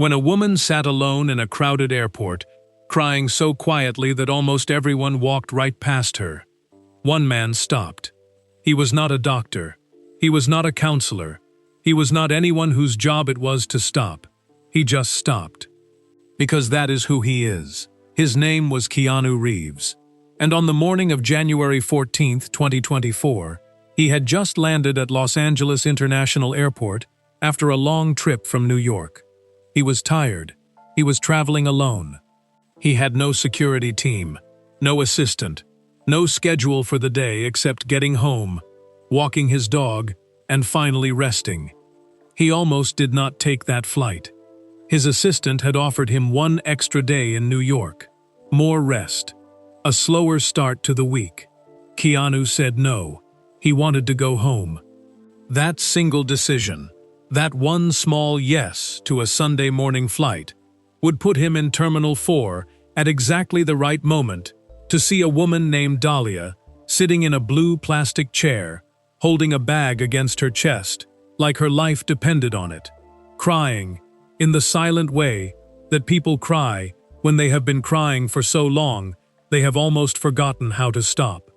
when a woman sat alone in a crowded airport, crying so quietly that almost everyone walked right past her. One man stopped. He was not a doctor. He was not a counselor. He was not anyone whose job it was to stop. He just stopped. Because that is who he is. His name was Keanu Reeves. And on the morning of January 14, 2024, he had just landed at Los Angeles International Airport after a long trip from New York. He was tired. He was traveling alone. He had no security team, no assistant, no schedule for the day except getting home, walking his dog, and finally resting. He almost did not take that flight. His assistant had offered him one extra day in New York. More rest. A slower start to the week. Keanu said no. He wanted to go home. That single decision, that one small yes to a Sunday morning flight, would put him in Terminal 4 at exactly the right moment to see a woman named Dahlia sitting in a blue plastic chair, holding a bag against her chest, like her life depended on it, crying, in the silent way that people cry when they have been crying for so long they have almost forgotten how to stop.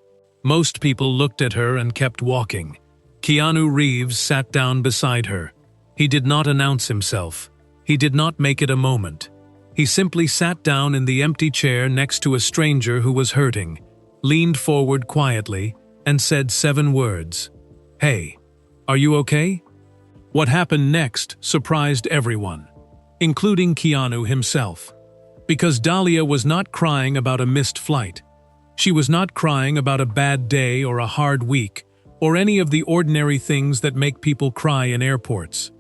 Most people looked at her and kept walking. Keanu Reeves sat down beside her. He did not announce himself. He did not make it a moment. He simply sat down in the empty chair next to a stranger who was hurting, leaned forward quietly, and said 7 words. "Hey, are you okay?" What happened next surprised everyone, including Keanu himself. Because Dahlia was not crying about a missed flight. She was not crying about a bad day or a hard week, or any of the ordinary things that make people cry in airports.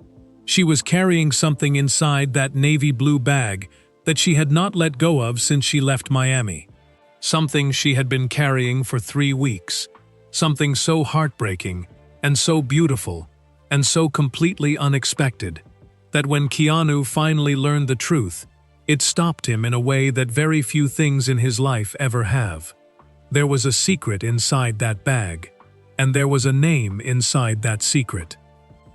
She was carrying something inside that navy blue bag that she had not let go of since she left Miami. Something she had been carrying for 3 weeks. Something so heartbreaking, and so beautiful, and so completely unexpected, that when Keanu finally learned the truth, it stopped him in a way that very few things in his life ever have. There was a secret inside that bag, and there was a name inside that secret.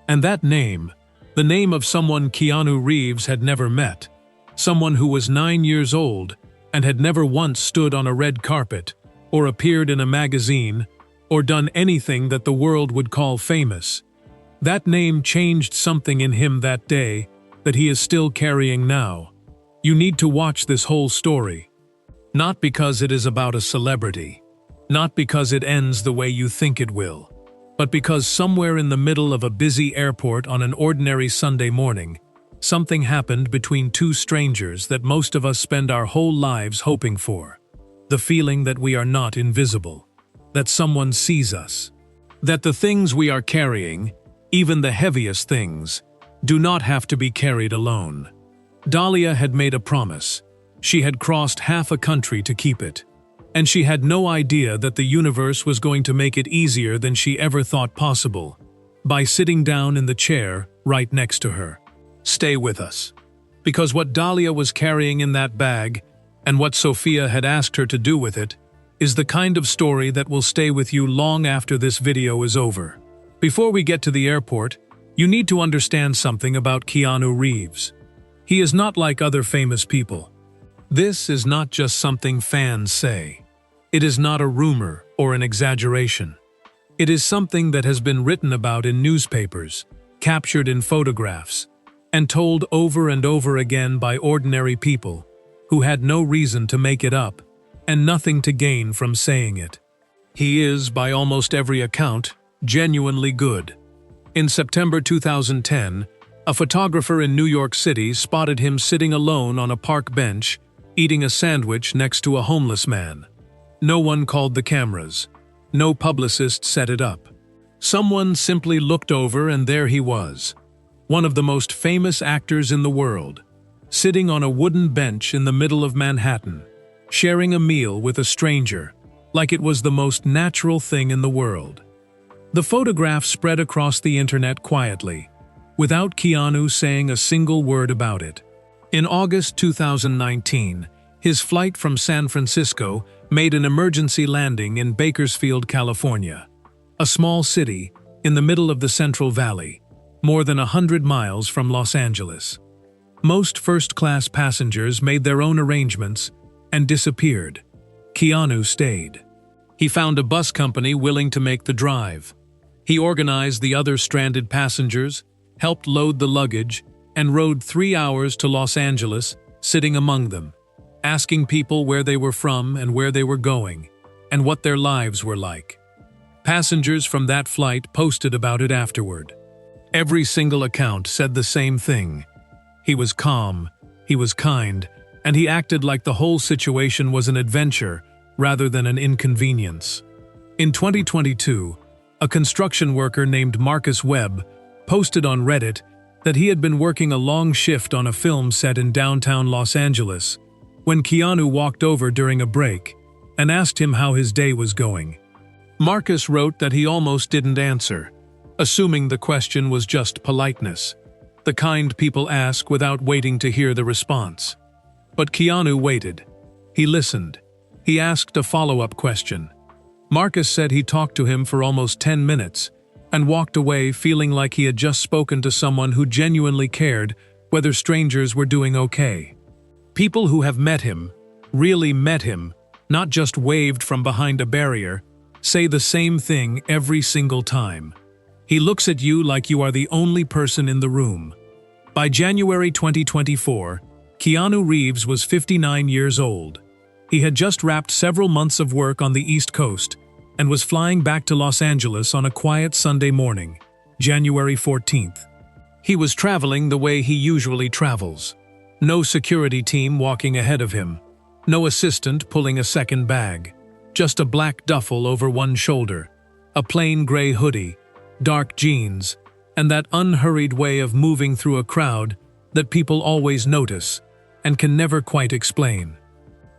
And that name, the name of someone Keanu Reeves had never met, someone who was 9 years old and had never once stood on a red carpet, or appeared in a magazine, or done anything that the world would call famous. That name changed something in him that day that he is still carrying now. You need to watch this whole story. Not because it is about a celebrity, not because it ends the way you think it will, but because somewhere in the middle of a busy airport on an ordinary Sunday morning, something happened between 2 strangers that most of us spend our whole lives hoping for. The feeling that we are not invisible, that someone sees us, that the things we are carrying, even the heaviest things, do not have to be carried alone. Dahlia had made a promise. She had crossed half a country to keep it. And she had no idea that the universe was going to make it easier than she ever thought possible, by sitting down in the chair right next to her. Stay with us. Because what Dahlia was carrying in that bag, and what Sophia had asked her to do with it, is the kind of story that will stay with you long after this video is over. Before we get to the airport, you need to understand something about Keanu Reeves. He is not like other famous people. This is not just something fans say. It is not a rumor or an exaggeration. It is something that has been written about in newspapers, captured in photographs, and told over and over again by ordinary people who had no reason to make it up and nothing to gain from saying it. He is, by almost every account, genuinely good. In September 2010, a photographer in New York City spotted him sitting alone on a park bench, eating a sandwich next to a homeless man. No one called the cameras. No publicist set it up. Someone simply looked over and there he was, one of the most famous actors in the world, sitting on a wooden bench in the middle of Manhattan, sharing a meal with a stranger, like it was the most natural thing in the world. The photograph spread across the internet quietly, without Keanu saying a single word about it. In August 2019, his flight from San Francisco made an emergency landing in Bakersfield, California, a small city in the middle of the Central Valley, more than 100 miles from Los Angeles. Most first-class passengers made their own arrangements and disappeared. Keanu stayed. He found a bus company willing to make the drive. He organized the other stranded passengers, helped load the luggage, and rode 3 hours to Los Angeles, sitting among them, asking people where they were from and where they were going, and what their lives were like. Passengers from that flight posted about it afterward. Every single account said the same thing. He was calm, he was kind, and he acted like the whole situation was an adventure rather than an inconvenience. In 2022, a construction worker named Marcus Webb posted on Reddit that he had been working a long shift on a film set in downtown Los Angeles when Keanu walked over during a break and asked him how his day was going. Marcus wrote that he almost didn't answer, assuming the question was just politeness, the kind people ask without waiting to hear the response. But Keanu waited. He listened. He asked a follow-up question. Marcus said he talked to him for almost 10 minutes and walked away feeling like he had just spoken to someone who genuinely cared whether strangers were doing okay. People who have met him, really met him, not just waved from behind a barrier, say the same thing every single time. He looks at you like you are the only person in the room. By January 2024, Keanu Reeves was 59 years old. He had just wrapped several months of work on the East Coast and was flying back to Los Angeles on a quiet Sunday morning, January 14th. He was traveling the way he usually travels. No security team walking ahead of him. No assistant pulling a second bag. Just a black duffel over one shoulder, a plain gray hoodie, dark jeans, and that unhurried way of moving through a crowd that people always notice and can never quite explain.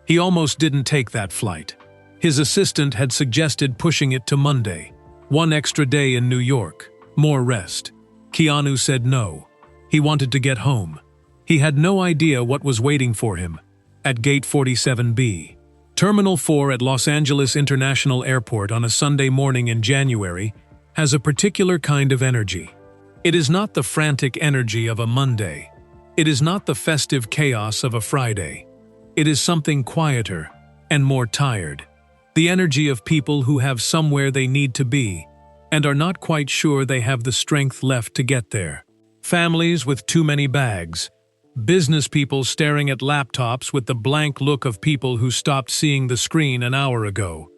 He almost didn't take that flight. His assistant had suggested pushing it to Monday, one extra day in New York, more rest. Keanu said no. He wanted to get home. He had no idea what was waiting for him at Gate 47B. Terminal 4 at Los Angeles International Airport on a Sunday morning in January has a particular kind of energy. It is not the frantic energy of a Monday. It is not the festive chaos of a Friday. It is something quieter and more tired. The energy of people who have somewhere they need to be and are not quite sure they have the strength left to get there. Families with too many bags. Business people staring at laptops with the blank look of people who stopped seeing the screen an hour ago.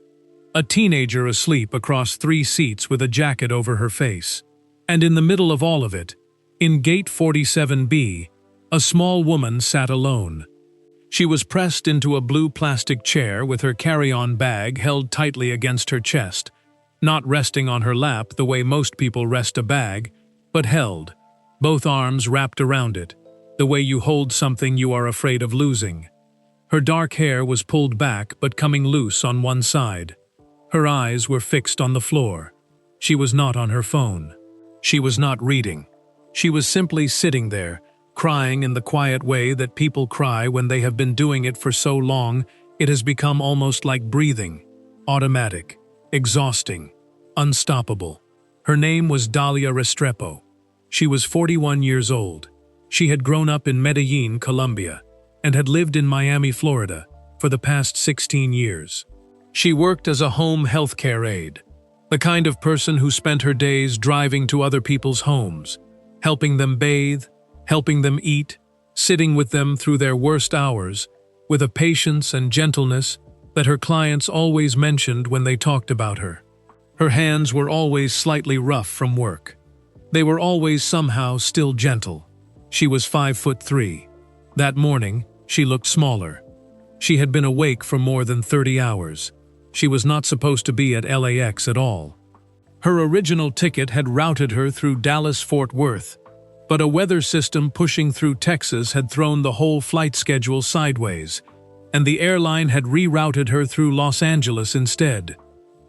A teenager asleep across 3 seats with a jacket over her face. And in the middle of all of it, in Gate 47B, a small woman sat alone. She was pressed into a blue plastic chair with her carry-on bag held tightly against her chest, not resting on her lap the way most people rest a bag, but held, both arms wrapped around it, the way you hold something you are afraid of losing. Her dark hair was pulled back but coming loose on one side. Her eyes were fixed on the floor. She was not on her phone. She was not reading. She was simply sitting there, crying in the quiet way that people cry when they have been doing it for so long it has become almost like breathing, automatic, exhausting, unstoppable. Her name was Dalia Restrepo. She was 41 years old. She had grown up in Medellin, Colombia, and had lived in Miami, Florida, for the past 16 years. She worked as a home healthcare aide, the kind of person who spent her days driving to other people's homes, helping them bathe, helping them eat, sitting with them through their worst hours, with a patience and gentleness that her clients always mentioned when they talked about her. Her hands were always slightly rough from work. They were always somehow still gentle. She was 5'3". That morning, she looked smaller. She had been awake for more than 30 hours. She was not supposed to be at LAX at all. Her original ticket had routed her through Dallas-Fort Worth, but a weather system pushing through Texas had thrown the whole flight schedule sideways, and the airline had rerouted her through Los Angeles instead.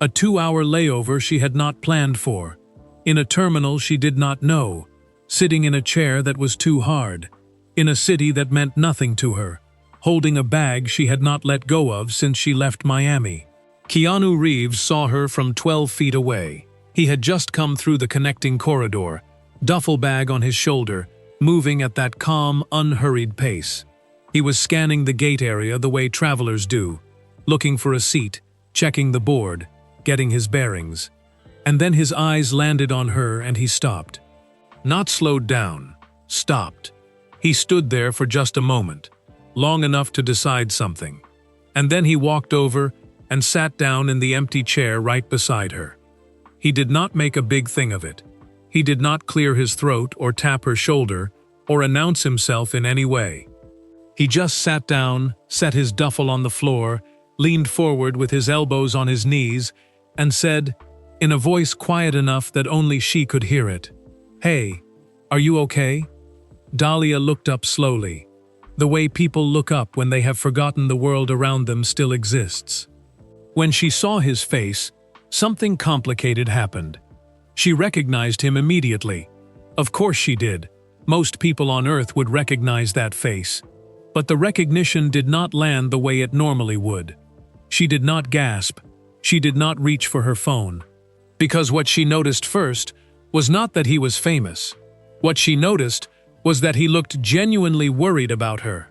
A 2-hour layover she had not planned for, in a terminal she did not know, sitting in a chair that was too hard, in a city that meant nothing to her, holding a bag she had not let go of since she left Miami. Keanu Reeves saw her from 12 feet away. He had just come through the connecting corridor, duffel bag on his shoulder, moving at that calm, unhurried pace. He was scanning the gate area the way travelers do, looking for a seat, checking the board, getting his bearings. And then his eyes landed on her and he stopped. Not slowed down, stopped. He stood there for just a moment, long enough to decide something. And then he walked over and sat down in the empty chair right beside her. He did not make a big thing of it. He did not clear his throat or tap her shoulder or announce himself in any way. He just sat down, set his duffel on the floor, leaned forward with his elbows on his knees, and said, in a voice quiet enough that only she could hear it, "Hey, are you okay?" Dahlia looked up slowly, the way people look up when they have forgotten the world around them still exists. When she saw his face, something complicated happened. She recognized him immediately. Of course she did. Most people on Earth would recognize that face. But the recognition did not land the way it normally would. She did not gasp. She did not reach for her phone. Because what she noticed first was not that he was famous. What she noticed was that he looked genuinely worried about her.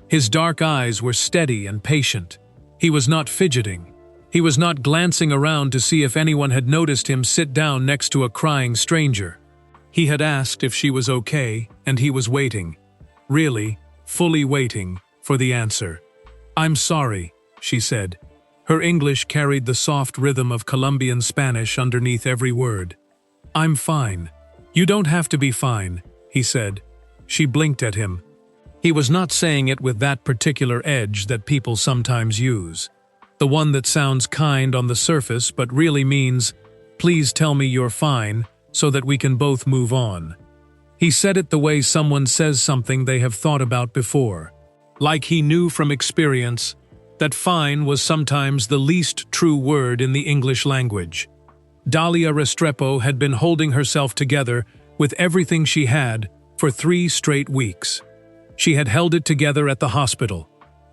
His dark eyes were steady and patient. He was not fidgeting. He was not glancing around to see if anyone had noticed him sit down next to a crying stranger. He had asked if she was okay, and he was waiting. Really, fully waiting for the answer. "I'm sorry," she said. Her English carried the soft rhythm of Colombian Spanish underneath every word. "I'm fine." "You don't have to be fine," he said. She blinked at him. He was not saying it with that particular edge that people sometimes use. The one that sounds kind on the surface but really means, "Please tell me you're fine so that we can both move on." He said it the way someone says something they have thought about before. Like he knew from experience that fine was sometimes the least true word in the English language. Dahlia Restrepo had been holding herself together with everything she had for 3 straight weeks. She had held it together at the hospital.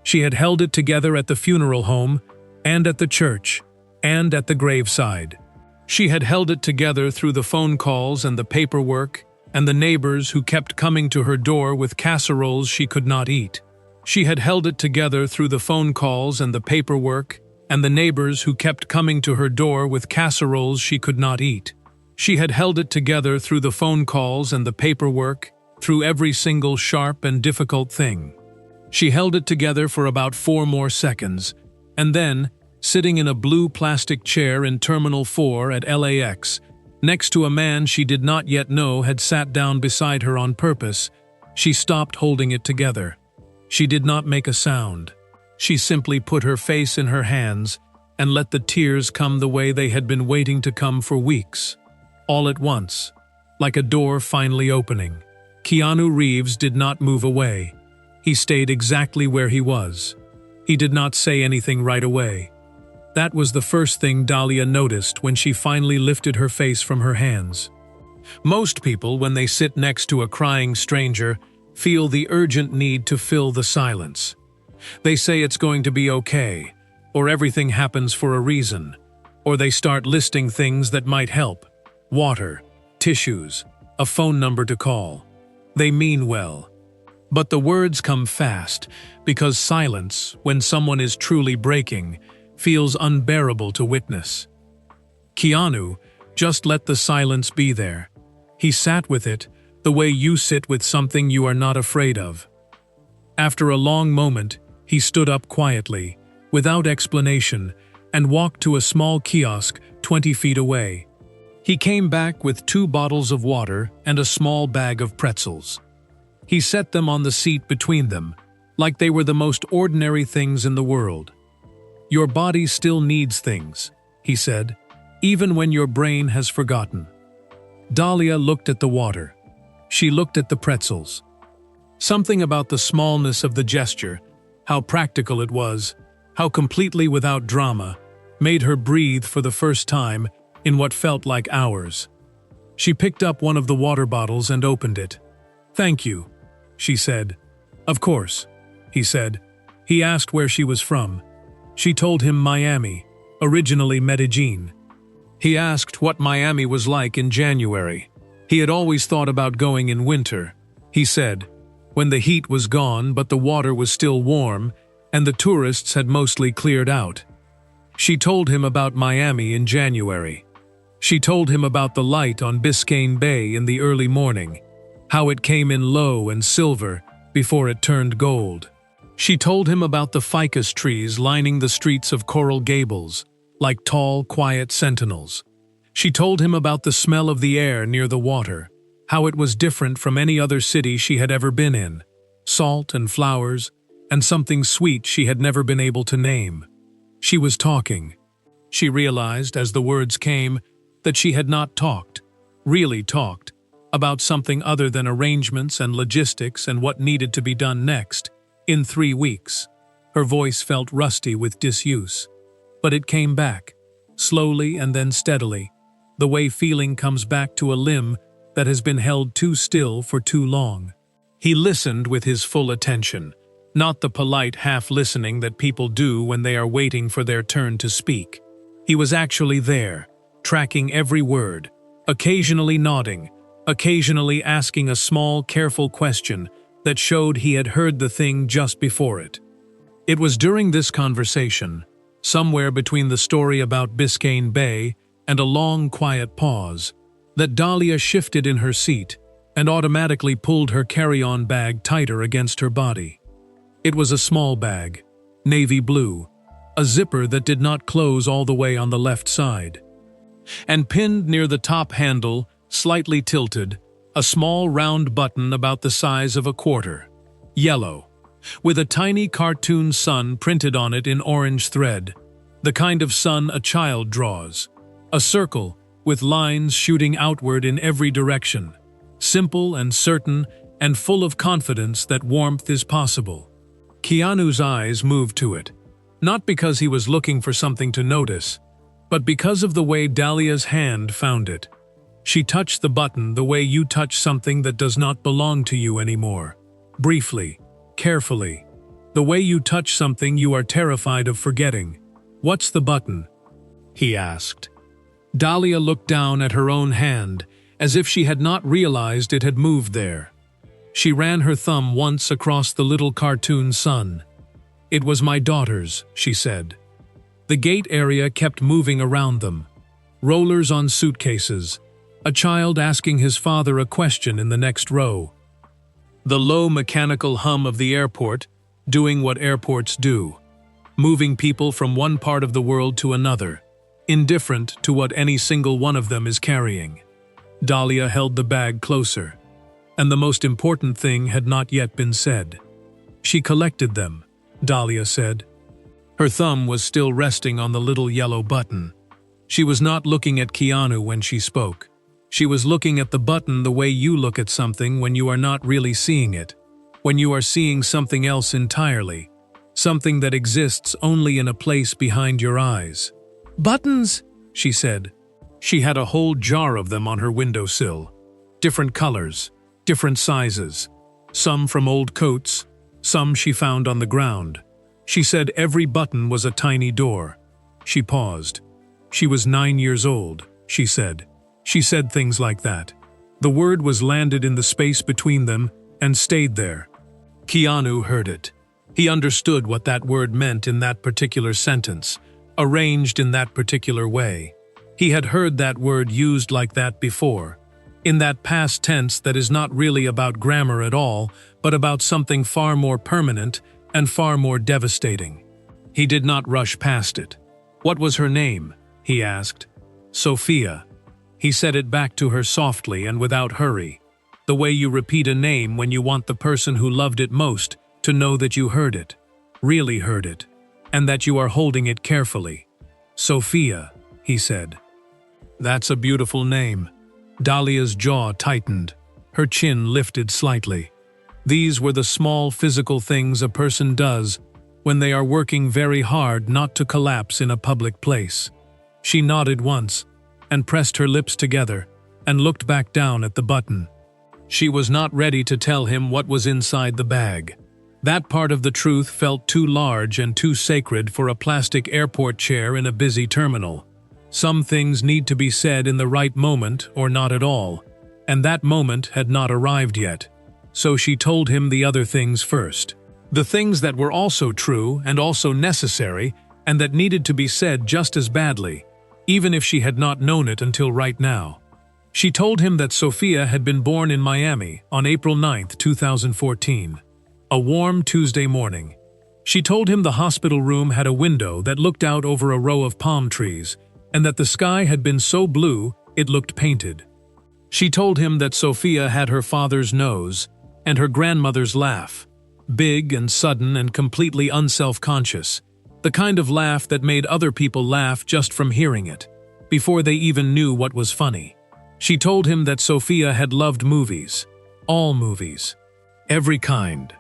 She had held it together at the funeral home, and at the church, and at the graveside. She had held it together through the phone calls and the paperwork, and the neighbors who kept coming to her door with casseroles she could not eat. She had held it together through the phone calls and the paperwork, and the neighbors who kept coming to her door with casseroles she could not eat. She had held it together through the phone calls and the paperwork, through every single sharp and difficult thing. She held it together for about 4 more seconds, and then, sitting in a blue plastic chair in Terminal 4 at LAX, next to a man she did not yet know had sat down beside her on purpose, she stopped holding it together. She did not make a sound. She simply put her face in her hands and let the tears come the way they had been waiting to come for weeks. All at once, like a door finally opening. Keanu Reeves did not move away. He stayed exactly where he was. He did not say anything right away. That was the first thing Dahlia noticed when she finally lifted her face from her hands. Most people, when they sit next to a crying stranger, feel the urgent need to fill the silence. They say it's going to be okay, or everything happens for a reason, or they start listing things that might help: water, tissues, a phone number to call. They mean well. But the words come fast, because silence, when someone is truly breaking, feels unbearable to witness. Keanu just let the silence be there. He sat with it, the way you sit with something you are not afraid of. After a long moment, he stood up quietly, without explanation, and walked to a small kiosk 20 feet away. He came back with 2 bottles of water and a small bag of pretzels. He set them on the seat between them, like they were the most ordinary things in the world. "Your body still needs things," he said, "even when your brain has forgotten." Dahlia looked at the water. She looked at the pretzels. Something about the smallness of the gesture, how practical it was, how completely without drama, made her breathe for the first time in what felt like hours. She picked up one of the water bottles and opened it. "Thank you," she said. "Of course," he said. He asked where she was from. She told him Miami, originally Medellin. He asked what Miami was like in January. He had always thought about going in winter. he said, when the heat was gone but the water was still warm and the tourists had mostly cleared out. She told him about Miami in January. She told him about the light on Biscayne Bay in the early morning, how it came in low and silver before it turned gold. She told him about the ficus trees lining the streets of Coral Gables, like tall, quiet sentinels. She told him about the smell of the air near the water, how it was different from any other city she had ever been in, salt and flowers, and something sweet she had never been able to name. She was talking. She realized, as the words came, that she had not talked, really talked, about something other than arrangements and logistics and what needed to be done next, in 3 weeks. Her voice felt rusty with disuse. But it came back, slowly and then steadily, the way feeling comes back to a limb that has been held too still for too long. He listened with his full attention, not the polite half-listening that people do when they are waiting for their turn to speak. He was actually there, tracking every word, occasionally nodding, occasionally asking a small, careful question that showed he had heard the thing just before it. It was during this conversation, somewhere between the story about Biscayne Bay and a long, quiet pause, that Dahlia shifted in her seat and automatically pulled her carry-on bag tighter against her body. It was a small bag, navy blue, a zipper that did not close all the way on the left side. And pinned near the top handle, slightly tilted, a small round button about the size of a quarter, yellow, with a tiny cartoon sun printed on it in orange thread, the kind of sun a child draws, a circle with lines shooting outward in every direction, simple and certain and full of confidence that warmth is possible. Keanu's eyes moved to it, not because he was looking for something to notice, but because of the way Dahlia's hand found it. She touched the button the way you touch something that does not belong to you anymore, briefly, carefully, the way you touch something you are terrified of forgetting. "What's the button?" he asked. Dahlia looked down at her own hand, as if she had not realized it had moved there. She ran her thumb once across the little cartoon sun. "It was my daughter's," she said. The gate area kept moving around them. Rollers on suitcases, a child asking his father a question in the next row. The low mechanical hum of the airport, doing what airports do, moving people from one part of the world to another, indifferent to what any single one of them is carrying. Dahlia held the bag closer, and the most important thing had not yet been said. "She collected them," Dahlia said. Her thumb was still resting on the little yellow button. She was not looking at Keanu when she spoke. She was looking at the button the way you look at something when you are not really seeing it, when you are seeing something else entirely, something that exists only in a place behind your eyes. "Buttons," she said. She had a whole jar of them on her windowsill. Different colors, different sizes. Some from old coats, some she found on the ground. She said every button was a tiny door. She paused. She was 9 years old, she said. She said things like that. The word was landed in the space between them and stayed there. Keanu heard it. He understood what that word meant in that particular sentence, arranged in that particular way. He had heard that word used like that before, in that past tense that is not really about grammar at all, but about something far more permanent and far more devastating. He did not rush past it. "What was her name?" he asked. "Sophia." He said it back to her softly and without hurry, the way you repeat a name when you want the person who loved it most to know that you heard it, really heard it, and that you are holding it carefully. "Sophia," he said. "That's a beautiful name." Dahlia's jaw tightened, her chin lifted slightly. These were the small physical things a person does when they are working very hard not to collapse in a public place. She nodded once, and pressed her lips together, and looked back down at the button. She was not ready to tell him what was inside the bag. That part of the truth felt too large and too sacred for a plastic airport chair in a busy terminal. Some things need to be said in the right moment or not at all, and that moment had not arrived yet. so she told him the other things first. The things that were also true and also necessary and that needed to be said just as badly, even if she had not known it until right now. She told him that Sophia had been born in Miami on April 9, 2014, a warm Tuesday morning. She told him the hospital room had a window that looked out over a row of palm trees and that the sky had been so blue it looked painted. She told him that Sophia had her father's nose and her grandmother's laugh, big and sudden and completely unself-conscious, the kind of laugh that made other people laugh just from hearing it, before they even knew what was funny. She told him that Sophia had loved movies, all movies, every kind.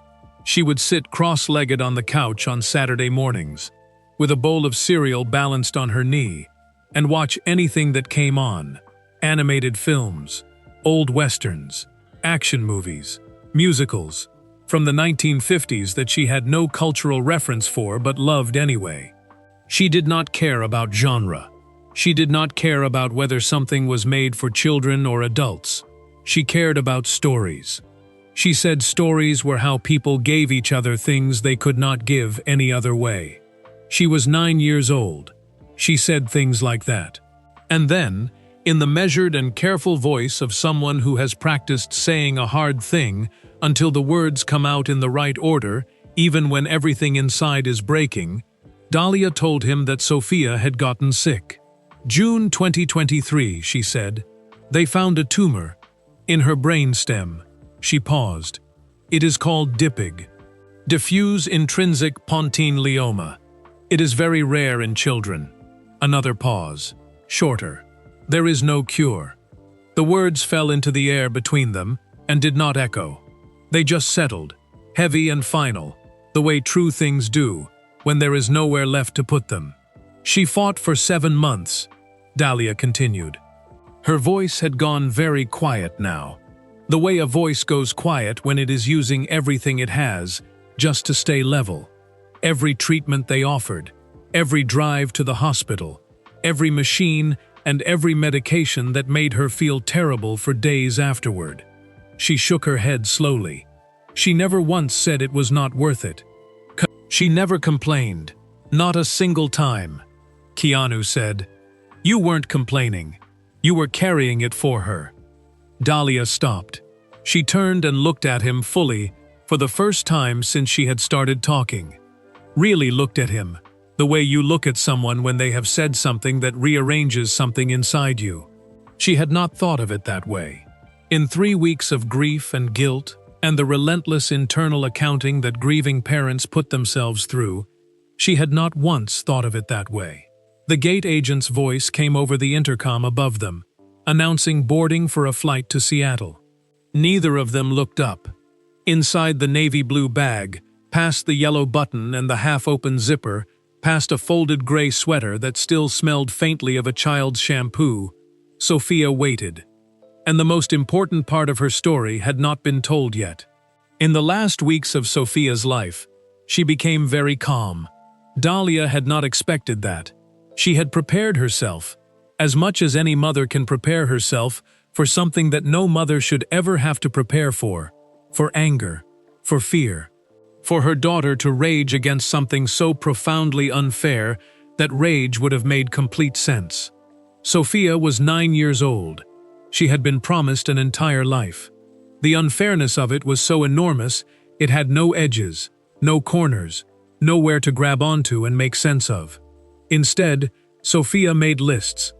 She would sit cross-legged on the couch on Saturday mornings, with a bowl of cereal balanced on her knee, and watch anything that came on: animated films, old westerns, action movies, musicals, from the 1950s that she had no cultural reference for but loved anyway. She did not care about genre. She did not care about whether something was made for children or adults. She cared about stories. She said stories were how people gave each other things they could not give any other way. She was 9 years old. She said things like that. And then, in the measured and careful voice of someone who has practiced saying a hard thing until the words come out in the right order, even when everything inside is breaking, Dahlia told him that Sophia had gotten sick. June 2023, she said. They found a tumor in her brainstem. She paused. It is called DIPIG, diffuse intrinsic pontine glioma. It is very rare in children. Another pause. Shorter. There is no cure. The words fell into the air between them and did not echo. They just settled, heavy and final, the way true things do, when there is nowhere left to put them. She fought for 7 months, Dahlia continued. Her voice had gone very quiet now, the way a voice goes quiet when it is using everything it has, just to stay level. Every treatment they offered, every drive to the hospital, every machine and every medication that made her feel terrible for days afterward. She shook her head slowly. She never once said it was not worth it. She never complained, not a single time. Keanu said, "You weren't complaining. You were carrying it for her." Dahlia stopped. She turned and looked at him fully, for the first time since she had started talking. Really looked at him, the way you look at someone when they have said something that rearranges something inside you. She had not thought of it that way. In 3 weeks of grief and guilt, and the relentless internal accounting that grieving parents put themselves through, she had not once thought of it that way. The gate agent's voice came over the intercom above them, announcing boarding for a flight to Seattle. Neither of them looked up. Inside the navy blue bag, past the yellow button and the half-open zipper, past a folded gray sweater that still smelled faintly of a child's shampoo, Sophia waited. And the most important part of her story had not been told yet. In the last weeks of Sophia's life, she became very calm. Dahlia had not expected that. She had prepared herself, as much as any mother can prepare herself, for something that no mother should ever have to prepare for anger, for fear, for her daughter to rage against something so profoundly unfair that rage would have made complete sense. Sophia was 9 years old. She had been promised an entire life. The unfairness of it was so enormous, it had no edges, no corners, nowhere to grab onto and make sense of. Instead, Sophia made lists.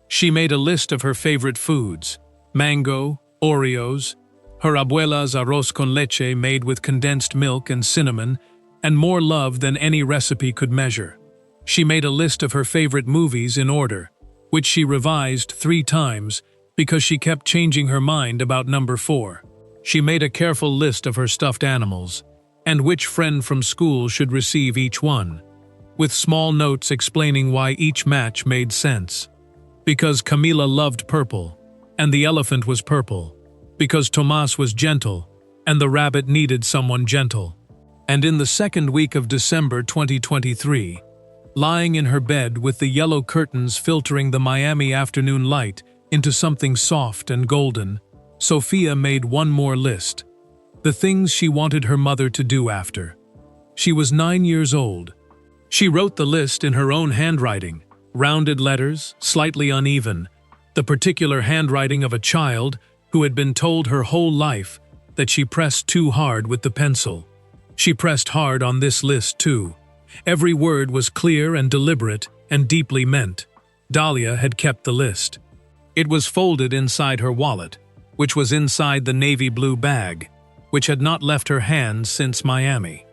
She made a list of her favorite foods: mango, Oreos, her abuela's arroz con leche made with condensed milk and cinnamon, and more love than any recipe could measure. She made a list of her favorite movies in order, which she revised 3 times because she kept changing her mind about number 4. She made a careful list of her stuffed animals, and which friend from school should receive each one, with small notes explaining why each match made sense. Because Camila loved purple, and the elephant was purple. Because Tomas was gentle, and the rabbit needed someone gentle. And in the second week of December 2023, lying in her bed with the yellow curtains filtering the Miami afternoon light into something soft and golden, Sophia made one more list. the things she wanted her mother to do after. She was 9 years old. She wrote the list in her own handwriting, rounded letters, slightly uneven, the particular handwriting of a child who had been told her whole life that she pressed too hard with the pencil. She pressed hard on this list too. Every word was clear and deliberate and deeply meant. Dahlia had kept the list. It was folded inside her wallet, which was inside the navy blue bag, which had not left her hands since Miami.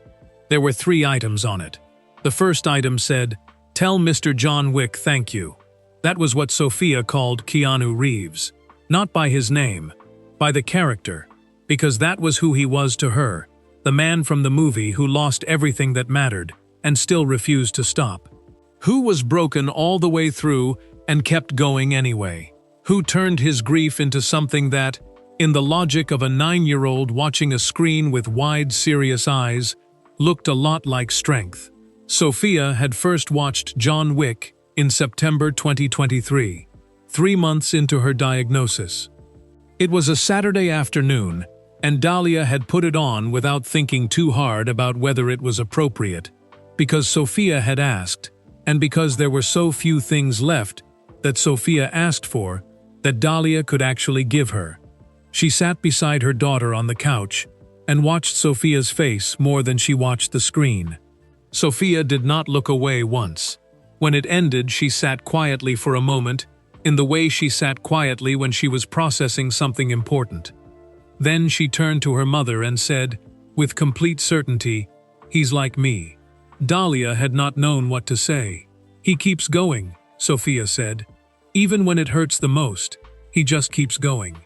There were 3 items on it. The first item said, "Tell Mr. John Wick thank you." That was what Sophia called Keanu Reeves. Not by his name, by the character, because that was who he was to her, the man from the movie who lost everything that mattered and still refused to stop. Who was broken all the way through and kept going anyway? Who turned his grief into something that, in the logic of a 9-year-old watching a screen with wide, serious eyes, looked a lot like strength? Sophia had first watched John Wick in September 2023, 3 months into her diagnosis. It was a Saturday afternoon, and Dahlia had put it on without thinking too hard about whether it was appropriate, because Sophia had asked, and because there were so few things left that Sophia asked for that Dahlia could actually give her. She sat beside her daughter on the couch and watched Sophia's face more than she watched the screen. Sophia did not look away once. When it ended, she sat quietly for a moment, in the way she sat quietly when she was processing something important. Then she turned to her mother and said, with complete certainty, "He's like me." Dahlia had not known what to say. "He keeps going," Sophia said. "Even when it hurts the most, he just keeps going."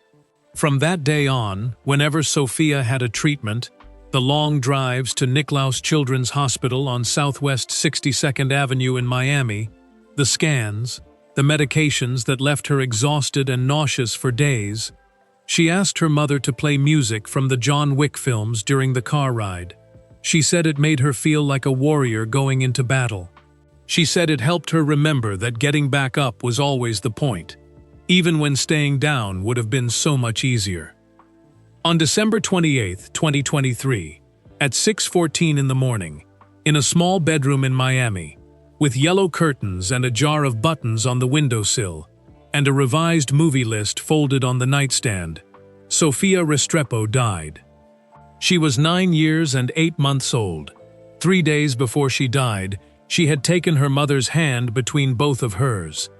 From that day on, whenever Sophia had a treatment, the long drives to Nicklaus Children's Hospital on Southwest 62nd Avenue in Miami, the scans, the medications that left her exhausted and nauseous for days, she asked her mother to play music from the John Wick films during the car ride. She said it made her feel like a warrior going into battle. She said it helped her remember that getting back up was always the point, even when staying down would have been so much easier. On December 28, 2023, at 6:14 in the morning, in a small bedroom in Miami, with yellow curtains and a jar of buttons on the windowsill, and a revised movie list folded on the nightstand, Sophia Restrepo died. She was 9 years and 8 months old. 3 days before she died, she had taken her mother's hand between both of hers.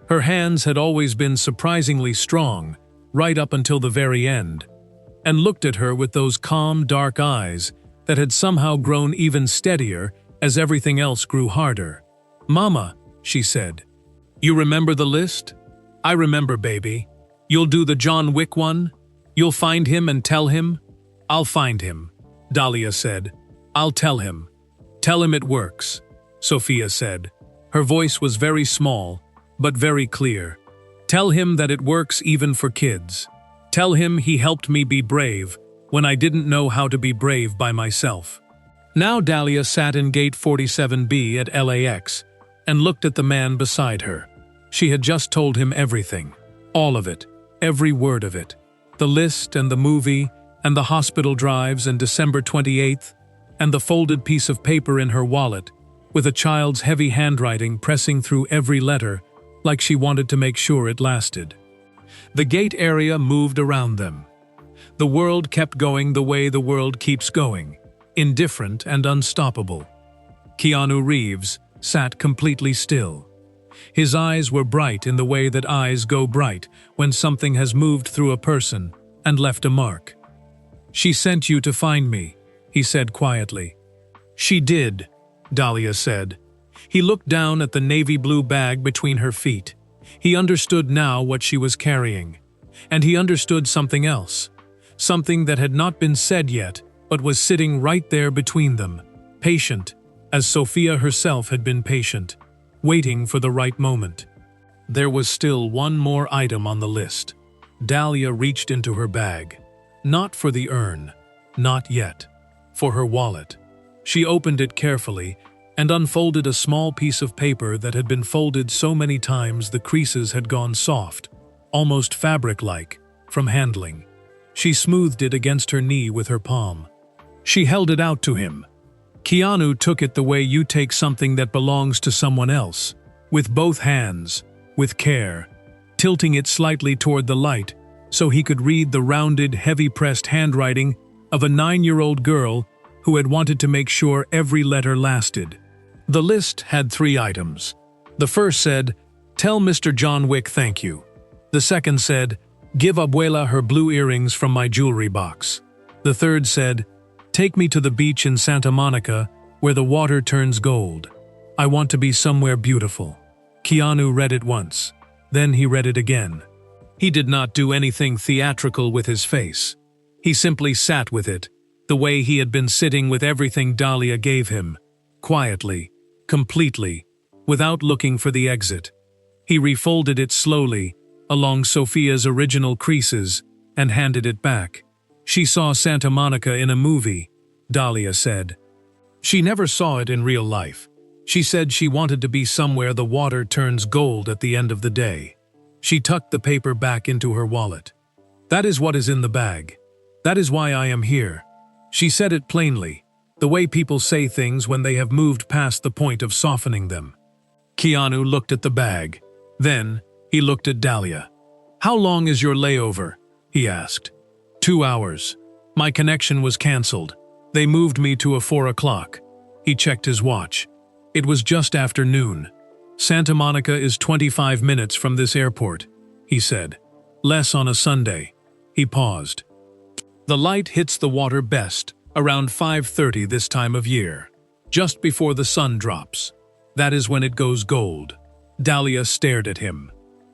Her hands had always been surprisingly strong, right up until the very end, and looked at her with those calm, dark eyes that had somehow grown even steadier as everything else grew harder. "Mama," she said, "you remember the list?" "I remember, baby. You'll do the John Wick one? You'll find him and tell him?" "I'll find him," Dahlia said. "I'll tell him. Tell him it works," Sophia said. Her voice was very small, but very clear. "Tell him that it works even for kids. Tell him he helped me be brave when I didn't know how to be brave by myself." Now Dahlia sat in gate 47B at LAX and looked at the man beside her. She had just told him everything. All of it. Every word of it. The list and the movie and the hospital drives and December 28th and the folded piece of paper in her wallet with a child's heavy handwriting pressing through every letter like she wanted to make sure it lasted. The gate area moved around them. The world kept going the way the world keeps going, indifferent and unstoppable. Keanu Reeves sat completely still. His eyes were bright in the way that eyes go bright when something has moved through a person and left a mark. "She sent you to find me," he said quietly. "She did," Dahlia said. He looked down at the navy blue bag between her feet. He understood now what she was carrying. And he understood something else. Something that had not been said yet, but was sitting right there between them, patient, as Sophia herself had been patient, waiting for the right moment. There was still one more item on the list. Dahlia reached into her bag. Not for the urn, not yet. For her wallet. She opened it carefully and unfolded a small piece of paper that had been folded so many times the creases had gone soft, almost fabric-like, from handling. She smoothed it against her knee with her palm. She held it out to him. Keanu took it the way you take something that belongs to someone else, with both hands, with care, tilting it slightly toward the light so he could read the rounded, heavy-pressed handwriting of a 9-year-old girl who had wanted to make sure every letter lasted. The list had 3 items. The first said, "Tell Mr. John Wick thank you." The second said, "Give Abuela her blue earrings from my jewelry box." The third said, "Take me to the beach in Santa Monica where the water turns gold. I want to be somewhere beautiful." Keanu read it once. Then he read it again. He did not do anything theatrical with his face. He simply sat with it, the way he had been sitting with everything Dahlia gave him, quietly, completely, without looking for the exit. He refolded it slowly, along Sophia's original creases, and handed it back. She saw Santa Monica in a movie, Dahlia said. She never saw it in real life. She said she wanted to be somewhere the water turns gold at the end of the day. She tucked the paper back into her wallet. "That is what is in the bag. That is why I am here." She said it plainly, the way people say things when they have moved past the point of softening them. Keanu looked at the bag. Then, he looked at Dahlia. "How long is your layover?" he asked. 2 hours. My connection was cancelled. They moved me to a 4 o'clock. He checked his watch. It was just after noon. "Santa Monica is 25 minutes from this airport," he said. "Less on a Sunday." He paused. "The light hits the water best around 5:30 this time of year, just before the sun drops. That is when it goes gold." Dahlia stared at him.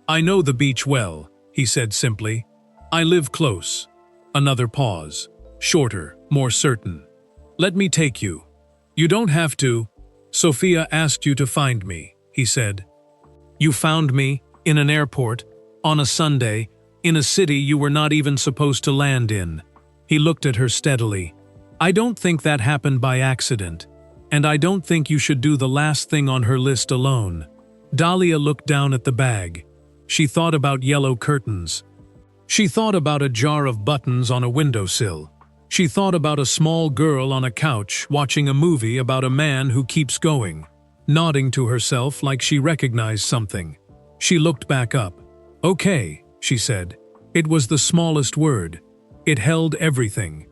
"I know the beach well," he said simply. "I live close." Another pause, shorter, more certain. "Let me take you." "You don't have to. Sophia asked you to find me," he said. "You found me, in an airport, on a Sunday, in a city you were not even supposed to land in." He looked at her steadily. "I don't think that happened by accident, and I don't think you should do the last thing on her list alone." Dahlia looked down at the bag. She thought about yellow curtains. She thought about a jar of buttons on a windowsill. She thought about a small girl on a couch watching a movie about a man who keeps going, nodding to herself like she recognized something. She looked back up. "Okay," she said. It was the smallest word. It held everything.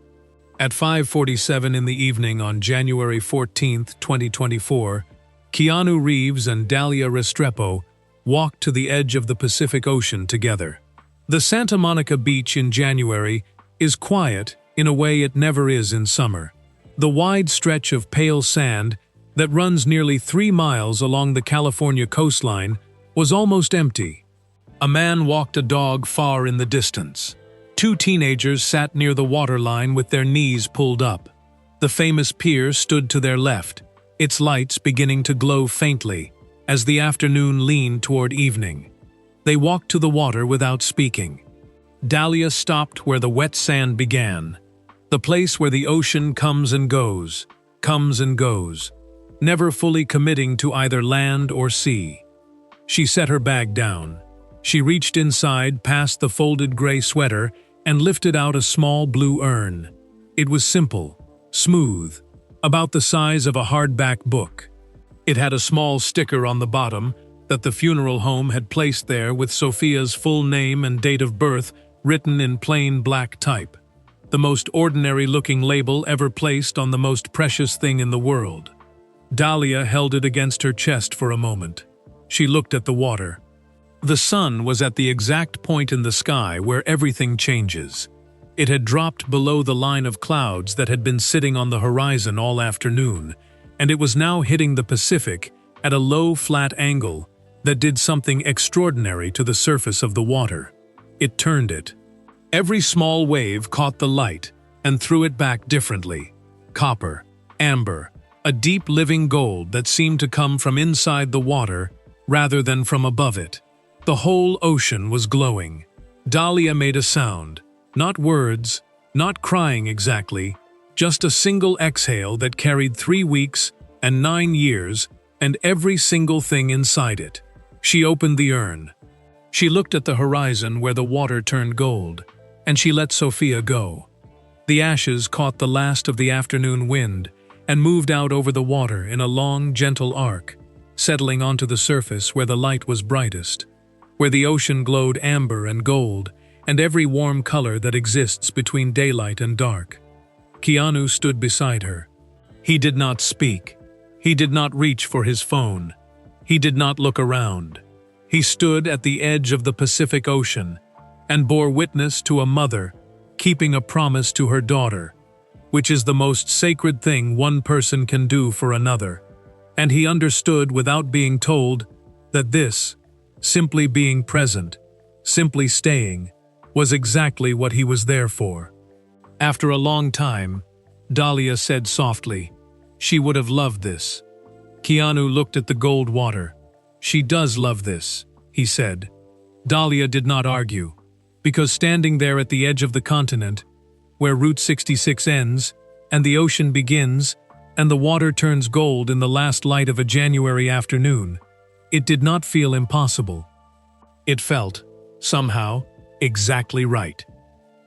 At 5:47 in the evening on January 14, 2024, Keanu Reeves and Dahlia Restrepo walked to the edge of the Pacific Ocean together. The Santa Monica beach in January is quiet in a way it never is in summer. The wide stretch of pale sand that runs nearly 3 miles along the California coastline was almost empty. A man walked a dog far in the distance. 2 teenagers sat near the waterline with their knees pulled up. The famous pier stood to their left, its lights beginning to glow faintly as the afternoon leaned toward evening. They walked to the water without speaking. Dahlia stopped where the wet sand began, the place where the ocean comes and goes, never fully committing to either land or sea. She set her bag down. She reached inside past the folded gray sweater and lifted out a small blue urn. It was simple, smooth, about the size of a hardback book. It had a small sticker on the bottom that the funeral home had placed there with Sophia's full name and date of birth written in plain black type. The most ordinary-looking label ever placed on the most precious thing in the world. Dahlia held it against her chest for a moment. She looked at the water. The sun was at the exact point in the sky where everything changes. It had dropped below the line of clouds that had been sitting on the horizon all afternoon, and it was now hitting the Pacific at a low, flat angle that did something extraordinary to the surface of the water. It turned it. Every small wave caught the light and threw it back differently. Copper, amber, a deep living gold that seemed to come from inside the water rather than from above it. The whole ocean was glowing. Dahlia made a sound, not words, not crying exactly, just a single exhale that carried 3 weeks and 9 years and every single thing inside it. She opened the urn. She looked at the horizon where the water turned gold. and she let Sophia go. The ashes caught the last of the afternoon wind and moved out over the water in a long, gentle arc, settling onto the surface where the light was brightest, where the ocean glowed amber and gold, and every warm color that exists between daylight and dark. Keanu stood beside her. He did not speak. He did not reach for his phone. He did not look around. He stood at the edge of the Pacific Ocean and bore witness to a mother keeping a promise to her daughter, which is the most sacred thing one person can do for another. And he understood without being told that this, simply being present, simply staying, was exactly what he was there for. After a long time, Dahlia said softly, "She would have loved this." Keanu looked at the gold water. "She does love this," he said. Dahlia did not argue, because standing there at the edge of the continent, where Route 66 ends, and the ocean begins, and the water turns gold in the last light of a January afternoon, it did not feel impossible. It felt, somehow, exactly right.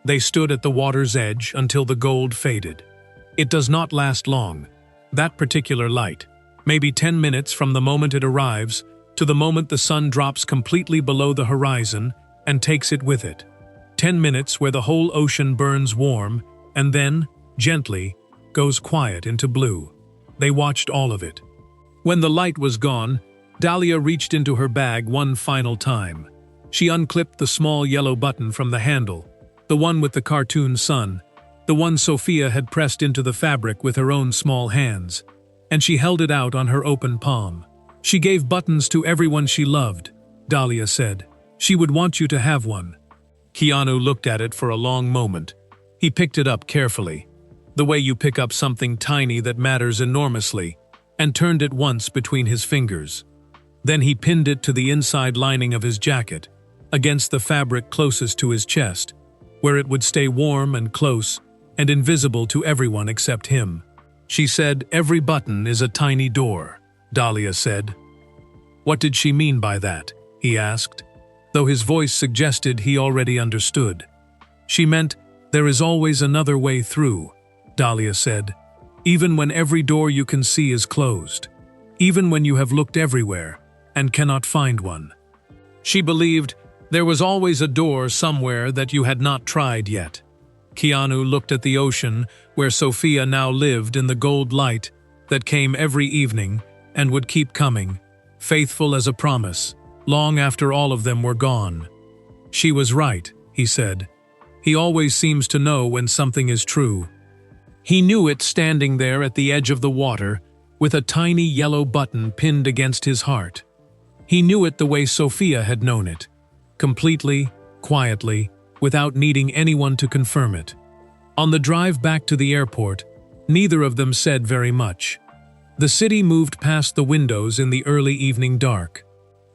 They stood at the water's edge until the gold faded. It does not last long, that particular light, maybe 10 minutes from the moment it arrives to the moment the sun drops completely below the horizon and takes it with it. 10 minutes where the whole ocean burns warm and then, gently, goes quiet into blue. They watched all of it. When the light was gone, Dahlia reached into her bag one final time. She unclipped the small yellow button from the handle, the one with the cartoon sun, the one Sophia had pressed into the fabric with her own small hands, and she held it out on her open palm. "She gave buttons to everyone she loved," Dahlia said. "She would want you to have one." Keanu looked at it for a long moment. He picked it up carefully, the way you pick up something tiny that matters enormously, and turned it once between his fingers. Then he pinned it to the inside lining of his jacket, against the fabric closest to his chest, where it would stay warm and close and invisible to everyone except him. She said, "Every button is a tiny door," Dahlia said. What did she mean by that? He asked, though his voice suggested he already understood. She meant, "There is always another way through," Dahlia said, "even when every door you can see is closed, even when you have looked everywhere and cannot find one." She believed there was always a door somewhere that you had not tried yet. Keanu looked at the ocean where Sophia now lived in the gold light that came every evening and would keep coming, faithful as a promise, long after all of them were gone. "She was right," he said. "He always seems to know when something is true." He knew it standing there at the edge of the water, with a tiny yellow button pinned against his heart. He knew it the way Sophia had known it, completely, quietly, without needing anyone to confirm it. On the drive back to the airport, neither of them said very much. The city moved past the windows in the early evening dark.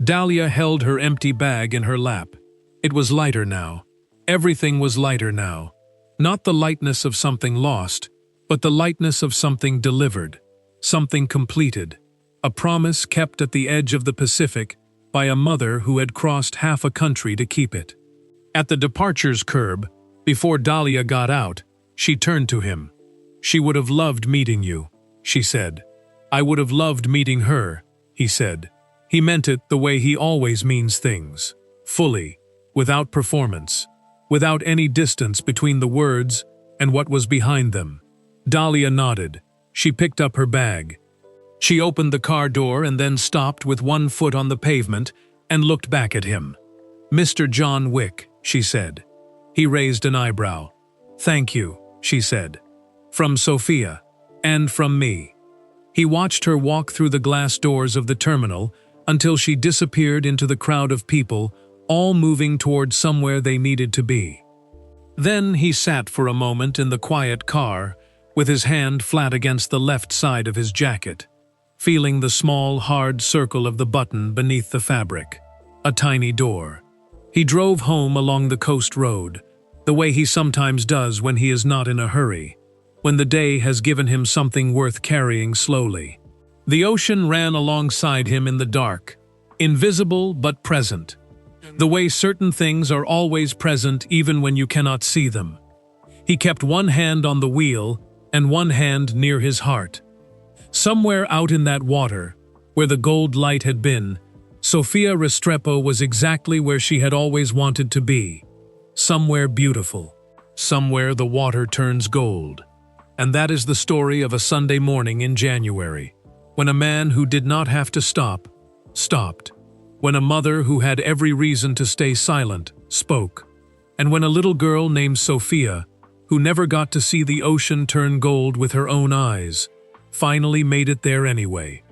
Dahlia held her empty bag in her lap. It was lighter now. Everything was lighter now. Not the lightness of something lost, but the lightness of something delivered, something completed, a promise kept at the edge of the Pacific by a mother who had crossed half a country to keep it. At the departures curb, before Dahlia got out, she turned to him. "She would have loved meeting you," she said. "I would have loved meeting her," he said. He meant it the way he always means things, fully, without performance, without any distance between the words and what was behind them. Dahlia nodded. She picked up her bag. She opened the car door and then stopped with one foot on the pavement and looked back at him. "Mr. John Wick," she said. He raised an eyebrow. "Thank you," she said. "From Sophia. And from me." He watched her walk through the glass doors of the terminal until she disappeared into the crowd of people, all moving toward somewhere they needed to be. Then he sat for a moment in the quiet car, with his hand flat against the left side of his jacket, feeling the small, hard circle of the button beneath the fabric. A tiny door. He drove home along the coast road, the way he sometimes does when he is not in a hurry, when the day has given him something worth carrying slowly. The ocean ran alongside him in the dark, invisible but present. The way certain things are always present even when you cannot see them. He kept one hand on the wheel and one hand near his heart. Somewhere out in that water, where the gold light had been, Sophia Restrepo was exactly where she had always wanted to be. Somewhere beautiful. Somewhere the water turns gold. And that is the story of a Sunday morning in January, when a man who did not have to stop, stopped. When a mother who had every reason to stay silent, spoke. And when a little girl named Sophia, who never got to see the ocean turn gold with her own eyes, finally made it there anyway.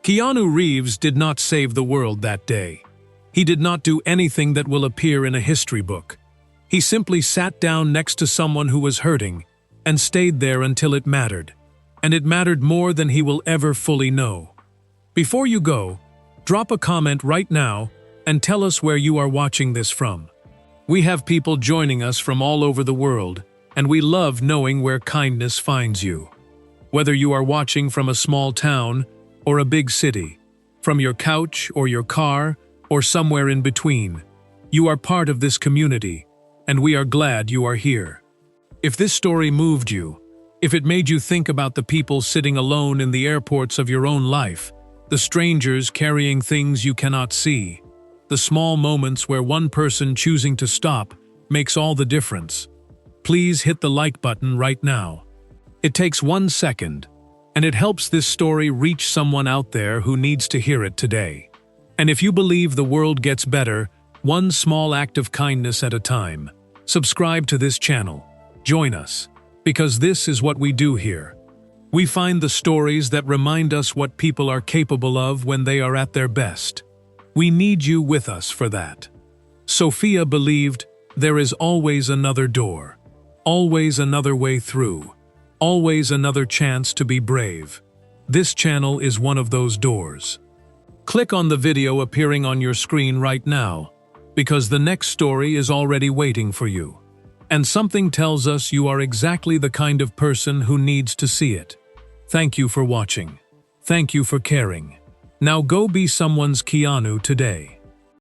Keanu Reeves did not save the world that day. He did not do anything that will appear in a history book. He simply sat down next to someone who was hurting and stayed there until it mattered. And it mattered more than he will ever fully know. Before you go, drop a comment right now and tell us where you are watching this from. We have people joining us from all over the world, and we love knowing where kindness finds you. Whether you are watching from a small town or a big city, from your couch or your car or somewhere in between, you are part of this community, and we are glad you are here. If this story moved you, if it made you think about the people sitting alone in the airports of your own life, the strangers carrying things you cannot see, the small moments where one person choosing to stop makes all the difference, please hit the like button right now. It takes 1 second, and it helps this story reach someone out there who needs to hear it today. And if you believe the world gets better, one small act of kindness at a time, subscribe to this channel. Join us, because this is what we do here. We find the stories that remind us what people are capable of when they are at their best. We need you with us for that. Sophia believed there is always another door, always another way through, always another chance to be brave. This channel is one of those doors. Click on the video appearing on your screen right now, because the next story is already waiting for you. And something tells us you are exactly the kind of person who needs to see it. Thank you for watching. Thank you for caring. Now go be someone's Keanu today.